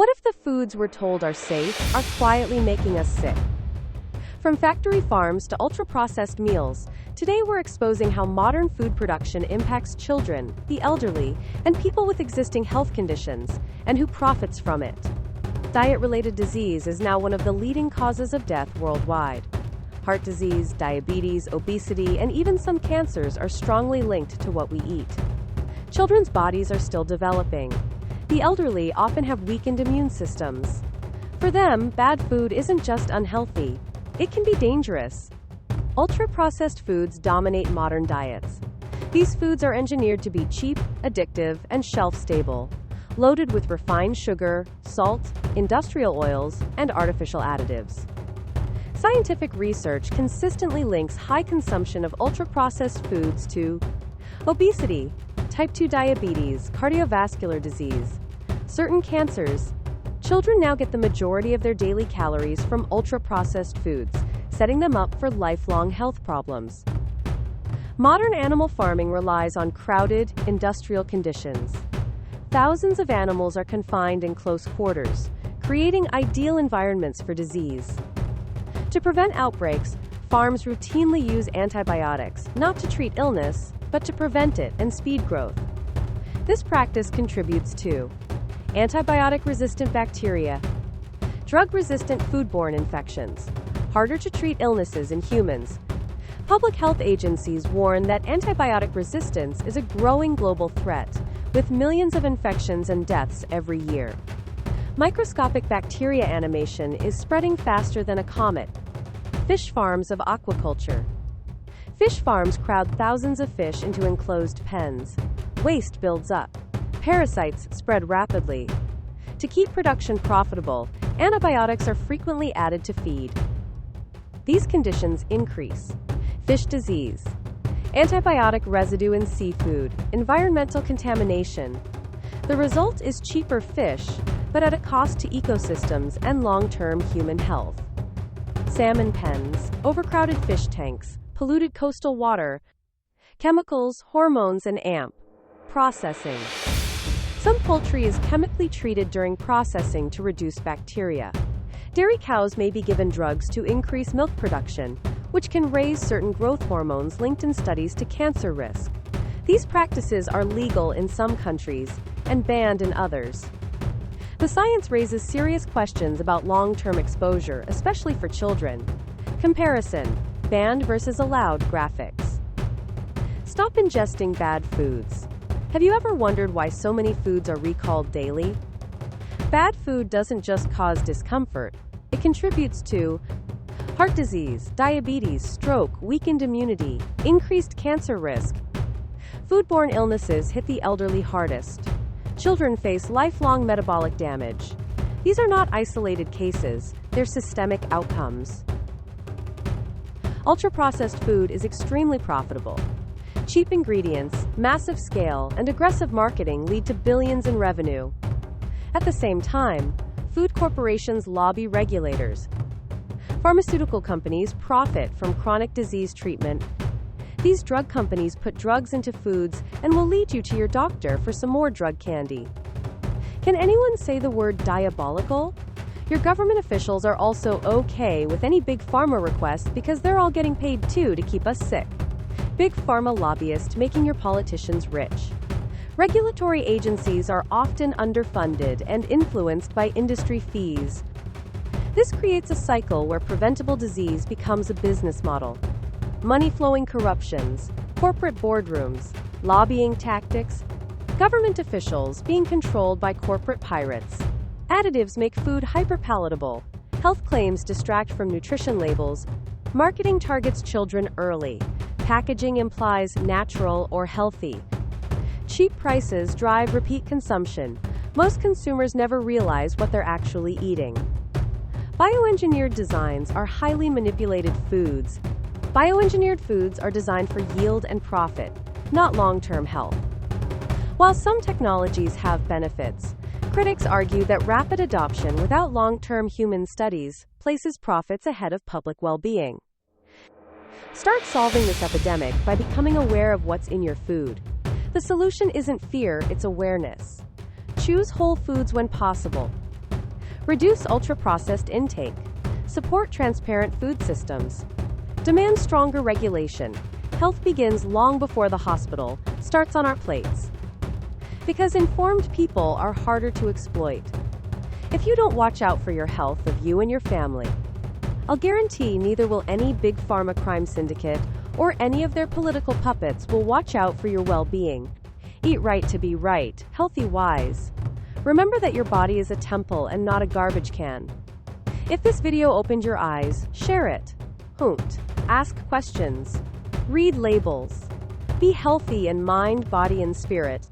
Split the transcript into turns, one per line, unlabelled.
What if the foods we're told are safe are quietly making us sick? From factory farms to ultra-processed meals, today we're exposing how modern food production impacts children, the elderly, and people with existing health conditions, and who profits from it. Diet-related disease is now one of the leading causes of death worldwide. Heart disease, diabetes, obesity, and even some cancers are strongly linked to what we eat. Children's bodies are still developing. The elderly often have weakened immune systems. For them, bad food isn't just unhealthy, it can be dangerous. Ultra-processed foods dominate modern diets. These foods are engineered to be cheap, addictive, and shelf-stable, loaded with refined sugar, salt, industrial oils, and artificial additives. Scientific research consistently links high consumption of ultra-processed foods to obesity, type 2 diabetes, cardiovascular disease, certain cancers. Children now get the majority of their daily calories from ultra-processed foods, setting them up for lifelong health problems. Modern animal farming relies on crowded, industrial conditions. Thousands of animals are confined in close quarters, creating ideal environments for disease. To prevent outbreaks, farms routinely use antibiotics, not to treat illness, but to prevent it and speed growth. This practice contributes to antibiotic-resistant bacteria, drug-resistant foodborne infections, harder to treat illnesses in humans. Public health agencies warn that antibiotic resistance is a growing global threat, with millions of infections and deaths every year. Microscopic bacteria animation is spreading faster than a comet. Fish farms of aquaculture. Fish farms crowd thousands of fish into enclosed pens. Waste builds up. Parasites spread rapidly. To keep production profitable, antibiotics are frequently added to feed. These conditions increase fish disease, antibiotic residue in seafood, environmental contamination. The result is cheaper fish, but at a cost to ecosystems and long-term human health. Salmon pens, overcrowded fish tanks, polluted coastal water, chemicals, hormones, and processing. Some poultry is chemically treated during processing to reduce bacteria. Dairy cows may be given drugs to increase milk production, which can raise certain growth hormones linked in studies to cancer risk. These practices are legal in some countries and banned in others. The science raises serious questions about long-term exposure, especially for children. Comparison: banned versus allowed graphics. Stop ingesting bad foods. Have you ever wondered why so many foods are recalled daily? Bad food doesn't just cause discomfort, it contributes to heart disease, diabetes, stroke, weakened immunity, increased cancer risk. Foodborne illnesses hit the elderly hardest. Children face lifelong metabolic damage. These are not isolated cases, they're systemic outcomes. Ultra-processed food is extremely profitable. Cheap ingredients, massive scale, and aggressive marketing lead to billions in revenue. At the same time, food corporations lobby regulators. Pharmaceutical companies profit from chronic disease treatment. These drug companies put drugs into foods and will lead you to your doctor for some more drug candy. Can anyone say the word diabolical? Your government officials are also okay with any big pharma requests because they're all getting paid too to keep us sick. Big pharma lobbyists making your politicians rich. Regulatory agencies are often underfunded and influenced by industry fees. This creates a cycle where preventable disease becomes a business model. Money-flowing corruptions, corporate boardrooms, lobbying tactics, government officials being controlled by corporate pirates. Additives make food hyper-palatable. Health claims distract from nutrition labels. Marketing targets children early. Packaging implies natural or healthy. Cheap prices drive repeat consumption. Most consumers never realize what they're actually eating. Bioengineered designs are highly manipulated foods. Bioengineered foods are designed for yield and profit, not long-term health. While some technologies have benefits, critics argue that rapid adoption without long-term human studies places profits ahead of public well-being. Start solving this epidemic by becoming aware of what's in your food. The solution isn't fear, it's awareness. Choose whole foods when possible. Reduce ultra-processed intake. Support transparent food systems. Demand stronger regulation. Health begins long before the hospital starts on our plates. Because informed people are harder to exploit. If you don't watch out for your health of you and your family, I'll guarantee neither will any big pharma crime syndicate or any of their political puppets will watch out for your well-being. Eat right to be right, healthy wise. Remember that your body is a temple and not a garbage can. If this video opened your eyes, share it. Hoot. Ask questions. Read labels. Be healthy in mind, body, and spirit.